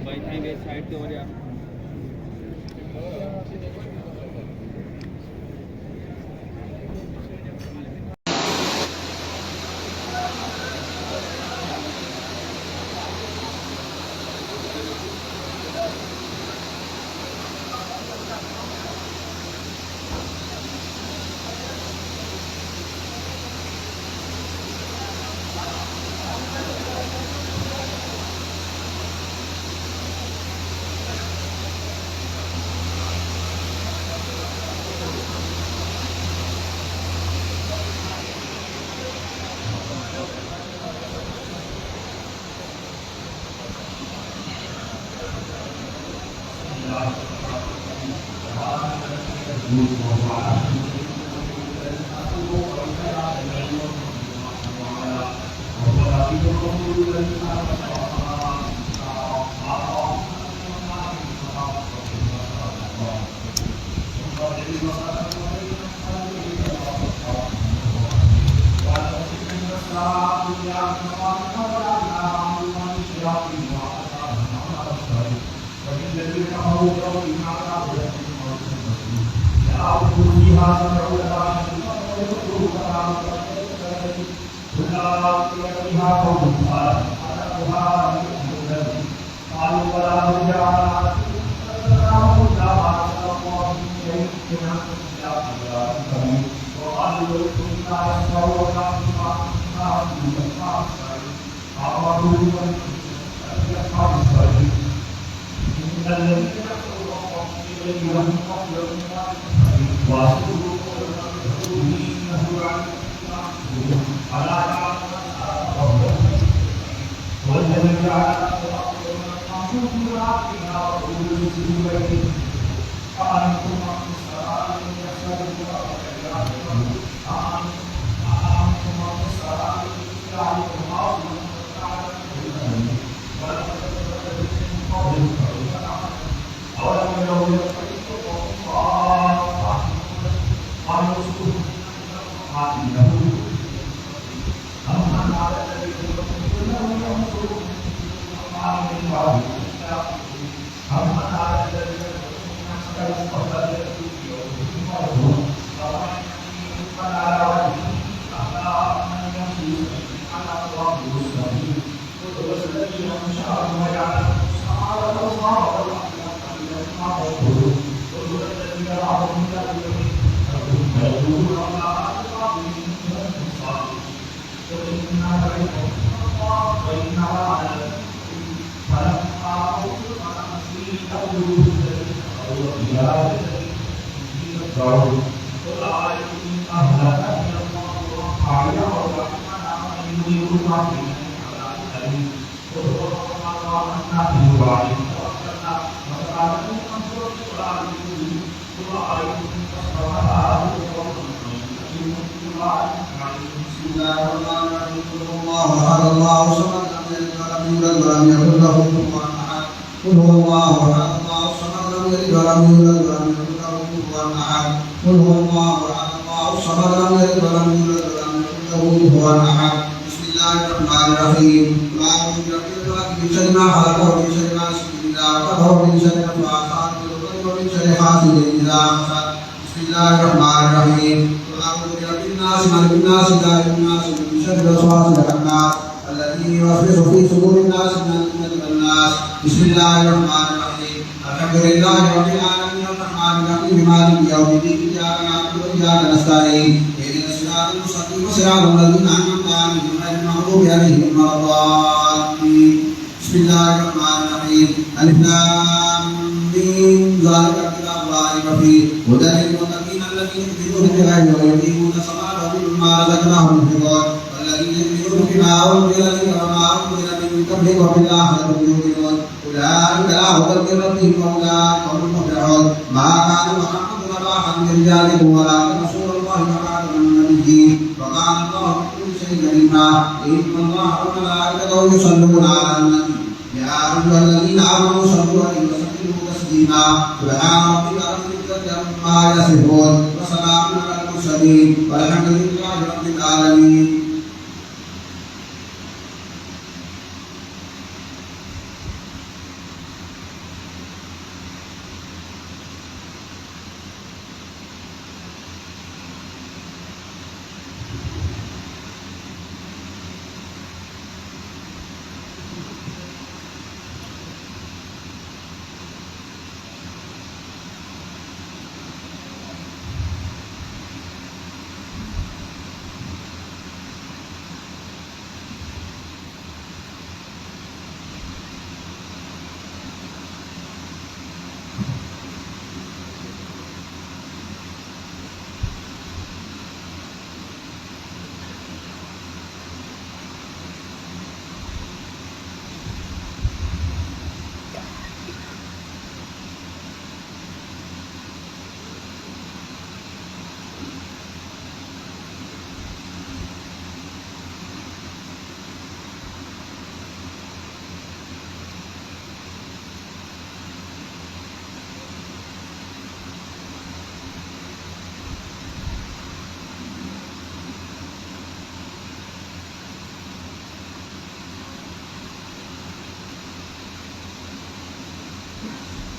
भाई thank side पे हो जा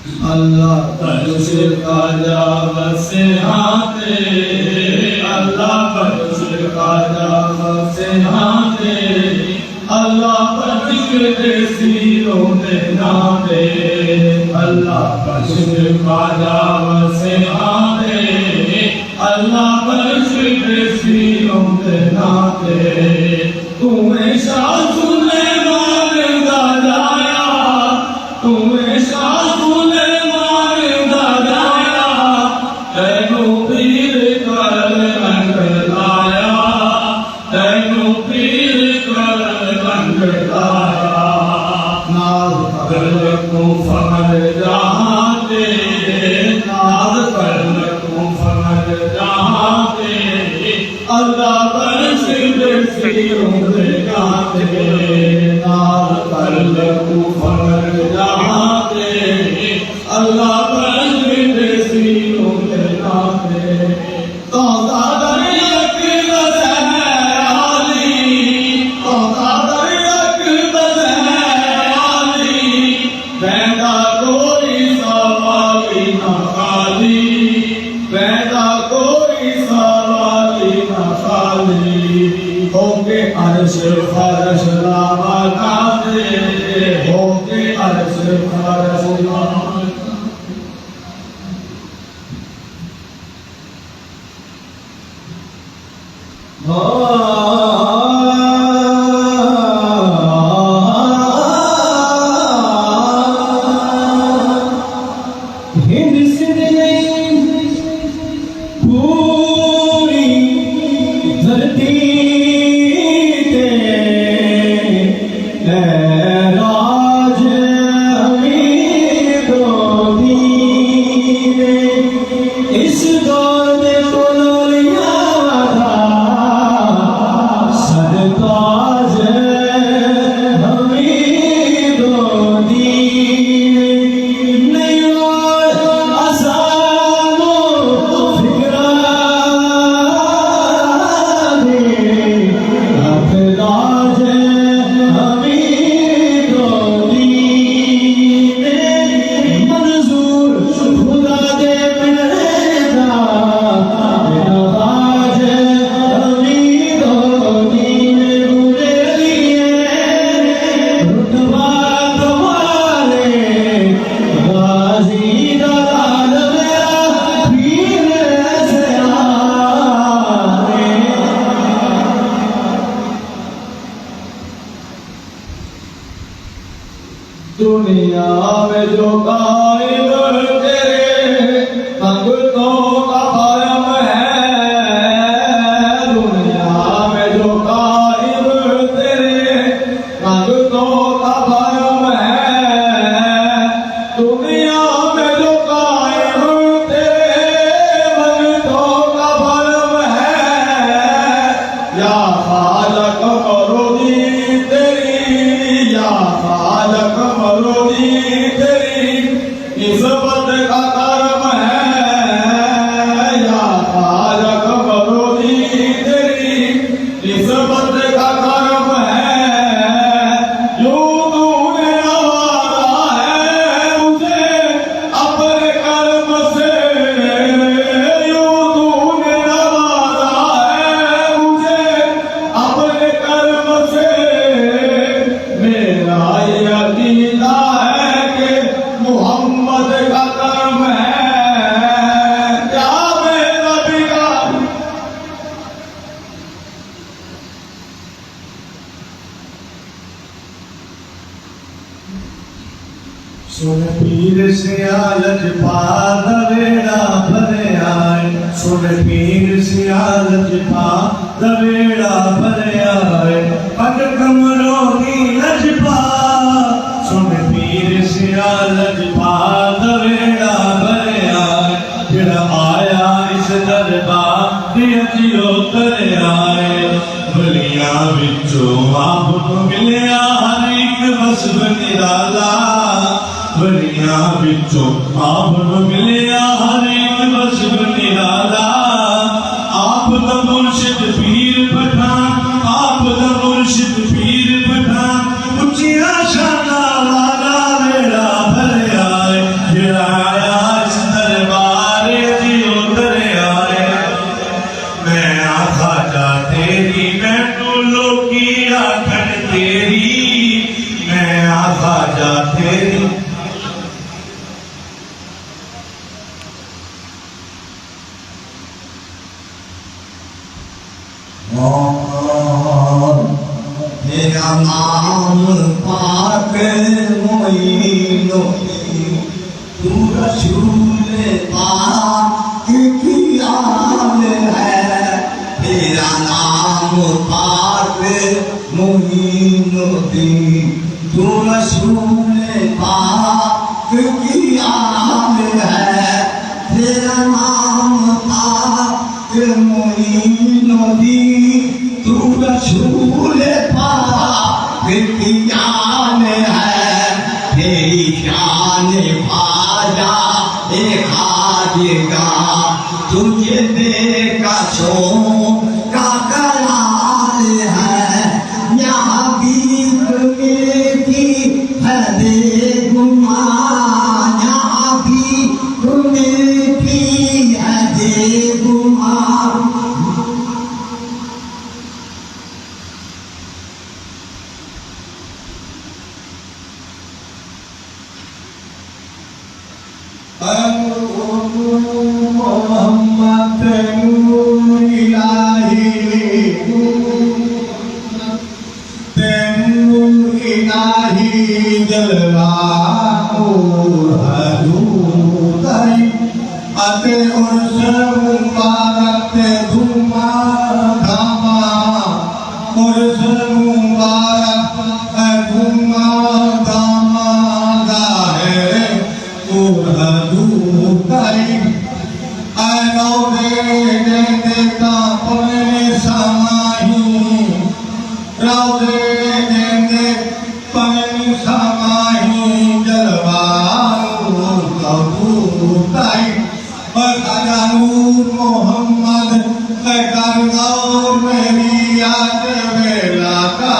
अल्लाह बख्श ख्वाजा वसे हाथे, अल्लाह बख्श ख्वाजा वसे हाथे, अल्लाह बख्श दे सीरों दे नाते, अल्लाह बख्श ख्वाजा वसे हाथे, अल्लाह बख्श दे सीरों दे नाते। तुम्हें शाह सुलेमान दा जाया, तुम्हें शाह सुलेमान दा जाया, तैनू पीर कर रंग लाया, तैनू पीर कर रंग लाया। नाज कर को फमर जहां दे, नाज कर को फमर जहां दे, अल्लाह बख्श दे सीरों दे गाते, नाज कर को फमर जहां दे, अल्लाह बख्श दे सीरों दे गाते। तो दादरियक बज़े आली, तो दादरियक बज़े आली, पैदा कोई सवाली ना खाली, पैदा कोई सवाली ना खाली। होके अर्श फर्श लावा कादे, होके अर्श फर्श लावा। हिंद सिंध पूरी धरती ते राज हमीदों दी ने, इस दौर दे कोलियां दा सरताज हमीदों दी ने। नहीं आसानो फिक्रा दे अफलाज हमीदों दी ने, मंजूर खुदा दे मिलदा नवाज हमीदों दी ने। बुरे लिए रुतबा कमाले गाजी दा लाल मेरा पीर से आए। दुनिया में जो कायम तेरे भक्तों का कायम है, दुनिया में जो कायम तेरे भक्तों का कायम है, दुनिया में जो कायम तेरे भक्तों का कायम है। या खालक मरोदी तेरी, या खालक मरोदी तेरी निस्बत का कर्म है, या खालक मरोदी तेरी निस्बत का कर्म है। यूं तूने नवाजा है मुझे अपने कर्म से, यूं तूने नवाजा है मुझे अपने कर्म से। मेरा ये अकीदा है कि मोहम्मद का कर्म है, क्या मेरा बिगाड़। सुन पीर से आलज पाद वेड़ा भरे आए, सुन पीर से आलज पाद वेड़ा भरे आए, पग कमरों की लजपा। सुन पीर से आलज पाद वेड़ा भरे आए, फिर आया इस दरबार दियो करे आए। बलियां विचों आप मिलिया हर एक वस्फ निराला, बलियां विचों आप मिलिया हर एक वस्फ निराला। आप दा मुर्शिद पीर पठान, आप दा मुर्शिद पीर पठान, उच्चियां शाना वाला वेड़ा भरे आए। ख्वाजा तेरी तेरा नाम पाक मोइनो तू रसूल पाक की आल है तेरा नाम पाक मोइनो तू रसूल पाक की आल है तेरा नाम पाक मोइनो तू रसूल पाक की आल है तेरी शान ख्वाजा खाजेगा तुझे देखा सो का कलाल है यहाँ बीत की है बेगुमा यहाँ भी की है बेगुमा मोहम्मद नूर इलाही नूर इलाही जलवा हजूर अते उर्स मुबारक धुमा धामा उर्स मुबारक धुमा धामा गाहे मोहम्मद मेरी याद वेला का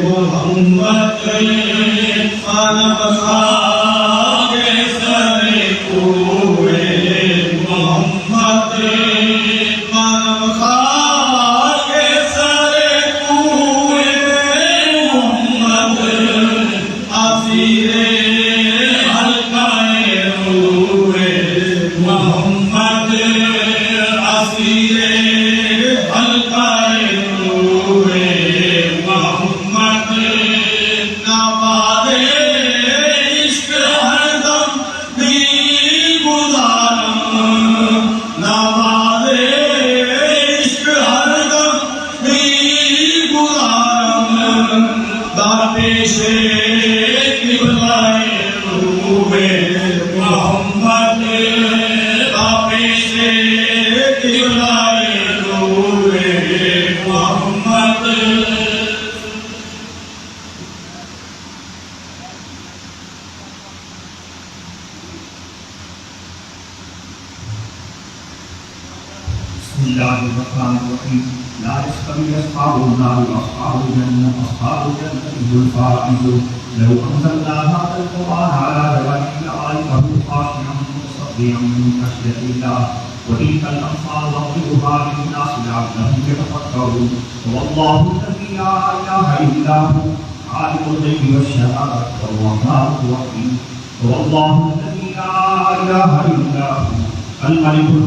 मोहम्मद नवाज़े इश्क हरदम दिल गुज़ारम नवाज़े इश्क हरदम दिल गुज़ारम दापेशे किबलाए रूहे Mohammad दापेशे किबलाए रूहे Mohammad Bismillahirrahmanirrahim. La yastawi ashabun nar wa ashabul jannah ashabul jannati hum faizun. Law anzalna hadha al-Qur'ana ala jabalin la'ariftahu khashi'an mutasaddian min khashyatillah. Wa tilka al-amthal nadribuha lin-nas la'allahum yatafakkarun. Wallahu alladhi la ilaha illa hu alimul ghaibi wash-shahadati war-rahmanur rahim. Wallahu alladhi la ilaha illa hu al-malikul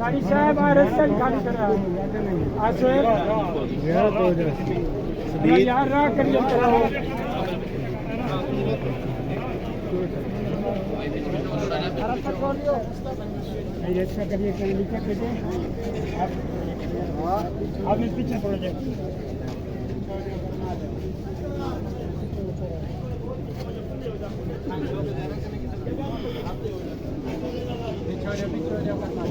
कारी साहब आ Russell खाली करा आज यार रा कर लेता हूं ये अच्छा करिए कोई दिक्कत है आप इस पीछे पड़ जाए छोड़ो